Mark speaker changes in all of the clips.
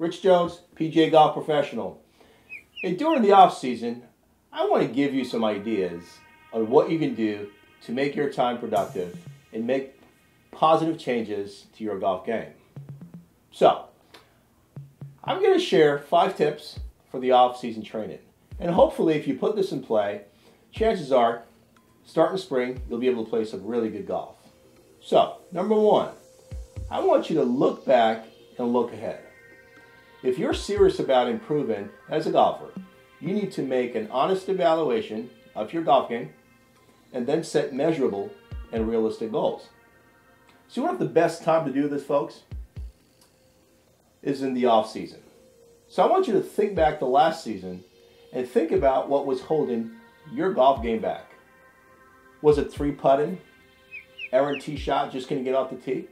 Speaker 1: Rich Jones, PGA Golf Professional. And during the off season, I want to give you some ideas on what you can do to make your time productive and make positive changes to your golf game. So, I'm going to share 5 tips for the off-season training. And hopefully, if you put this in play, chances are, starting spring, you'll be able to play some really good golf. So, number 1, I want you to look back and look ahead. If you're serious about improving as a golfer, you need to make an honest evaluation of your golf game and then set measurable and realistic goals. So, one of the best time to do this, folks, is in the off season. So I want you to think back to last season and think about what was holding your golf game back. Was it 3-putting, errant tee shot, just couldn't get off the tee?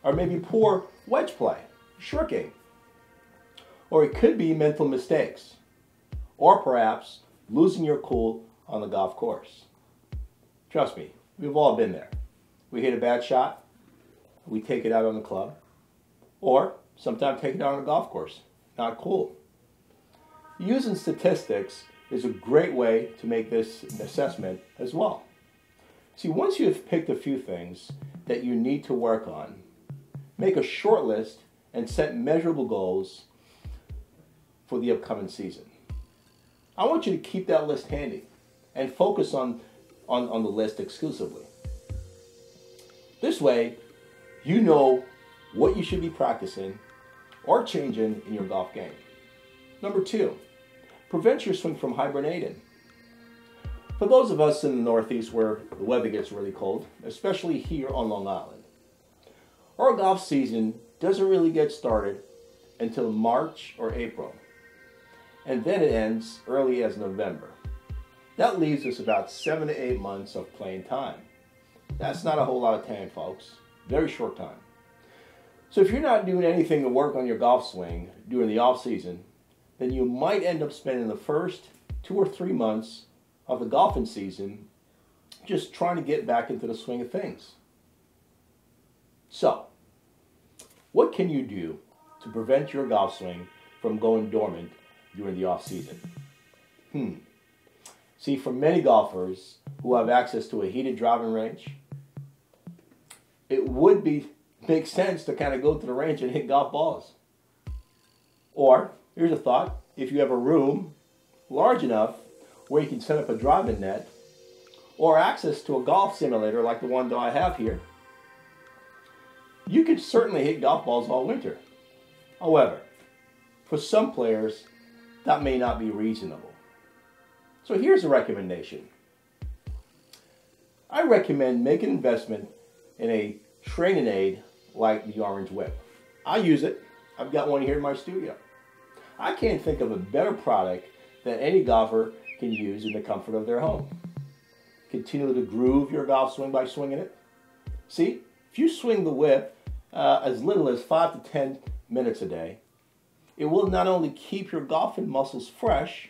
Speaker 1: Or maybe poor wedge play, short game? Or it could be mental mistakes. Or perhaps losing your cool on the golf course. Trust me, we've all been there. We hit a bad shot, we take it out on the club, or sometimes take it out on the golf course. Not cool. Using statistics is a great way to make this assessment as well. See, once you have picked a few things that you need to work on, make a short list and set measurable goals for the upcoming season. I want you to keep that list handy and focus on the list exclusively. This way, you know what you should be practicing or changing in your golf game. Number 2, prevent your swing from hibernating. For those of us in the Northeast where the weather gets really cold, especially here on Long Island, our golf season doesn't really get started until March or April, and then it ends early as November. That leaves us about 7 to 8 months of playing time. That's not a whole lot of time, folks. Very short time. So if you're not doing anything to work on your golf swing during the off season, then you might end up spending the first 2 or 3 months of the golfing season just trying to get back into the swing of things. So, what can you do to prevent your golf swing from going dormant during the off season? See, for many golfers who have access to a heated driving range, it would make sense to kind of go to the range and hit golf balls. Or, here's a thought, if you have a room large enough where you can set up a driving net or access to a golf simulator like the one that I have here, you could certainly hit golf balls all winter. However, for some players, that may not be reasonable. So here's a recommendation. I recommend making an investment in a training aid like the Orange Whip. I use it. I've got one here in my studio. I can't think of a better product that any golfer can use in the comfort of their home. Continue to groove your golf swing by swinging it. See, if you swing the whip as little as 5 to 10 minutes a day, it will not only keep your golfing muscles fresh,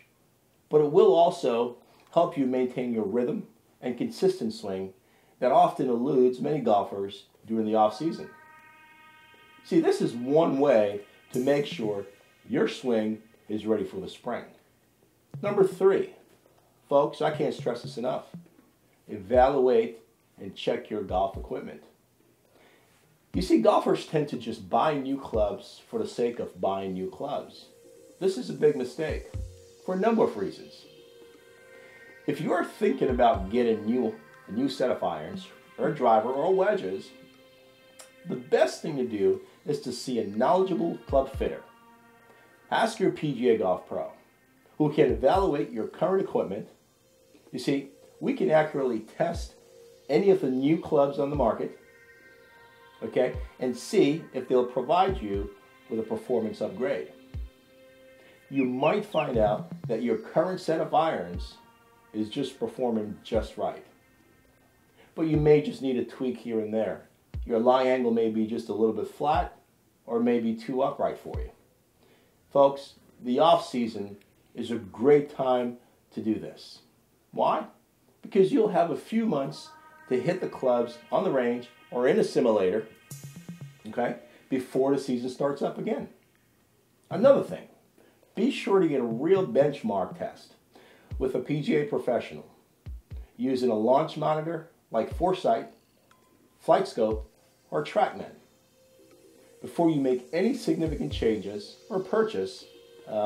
Speaker 1: but it will also help you maintain your rhythm and consistent swing that often eludes many golfers during the off season. See, this is one way to make sure your swing is ready for the spring. Number 3, folks, I can't stress this enough. Evaluate and check your golf equipment. You see, golfers tend to just buy new clubs for the sake of buying new clubs. This is a big mistake for a number of reasons. If you are thinking about getting a new set of irons, or a driver, or wedges, the best thing to do is to see a knowledgeable club fitter. Ask your PGA Golf Pro, who can evaluate your current equipment. You see, we can accurately test any of the new clubs on the market, okay, and see if they'll provide you with a performance upgrade. You might find out that your current set of irons is just performing just right. But you may just need a tweak here and there. Your lie angle may be just a little bit flat or maybe too upright for you. Folks, the off season is a great time to do this. Why? Because you'll have a few months to hit the clubs on the range or in a simulator, okay, before the season starts up again. Another thing, be sure to get a real benchmark test with a PGA Professional using a launch monitor like Foresight, Flight Scope, or TrackMan before you make any significant changes or purchase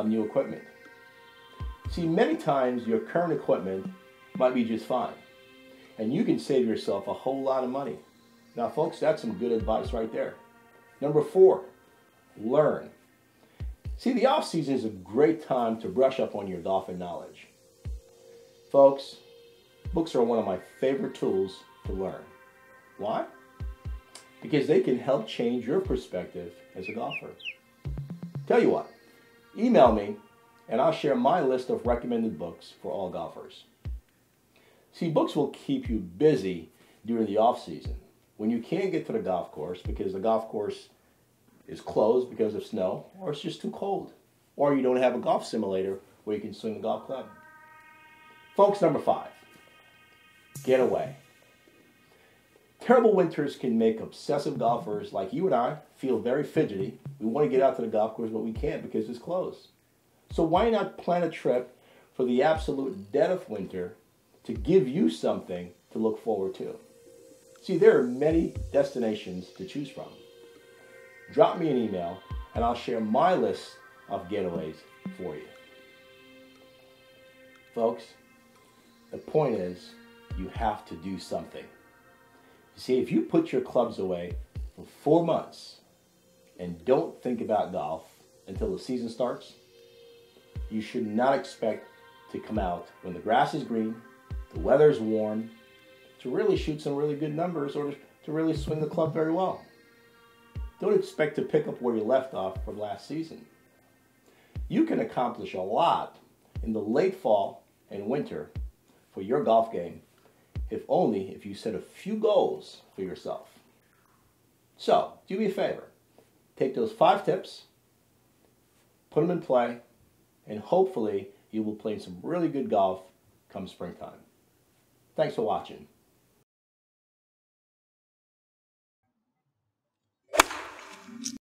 Speaker 1: new equipment. See, many times your current equipment might be just fine, and you can save yourself a whole lot of money. Now, folks, that's some good advice right there. Number 4, learn. See, the off season is a great time to brush up on your golfing knowledge. Folks, books are one of my favorite tools to learn. Why? Because they can help change your perspective as a golfer. Tell you what, email me and I'll share my list of recommended books for all golfers. See, books will keep you busy during the off season when you can't get to the golf course because the golf course is closed because of snow, or it's just too cold, or you don't have a golf simulator where you can swing the golf club. Folks, number 5, get away. Terrible winters can make obsessive golfers like you and I feel very fidgety. We want to get out to the golf course, but we can't because it's closed. So why not plan a trip for the absolute dead of winter to give you something to look forward to? See, there are many destinations to choose from. Drop me an email and I'll share my list of getaways for you. Folks, the point is you have to do something. You see, if you put your clubs away for 4 months and don't think about golf until the season starts, you should not expect to come out when the grass is green, the weather is warm, to really shoot some really good numbers or to really swing the club very well. Don't expect to pick up where you left off from last season. You can accomplish a lot in the late fall and winter for your golf game, if you set a few goals for yourself. So, do me a favor. Take those 5 tips, put them in play, and hopefully you will play some really good golf come springtime. Thanks for watching.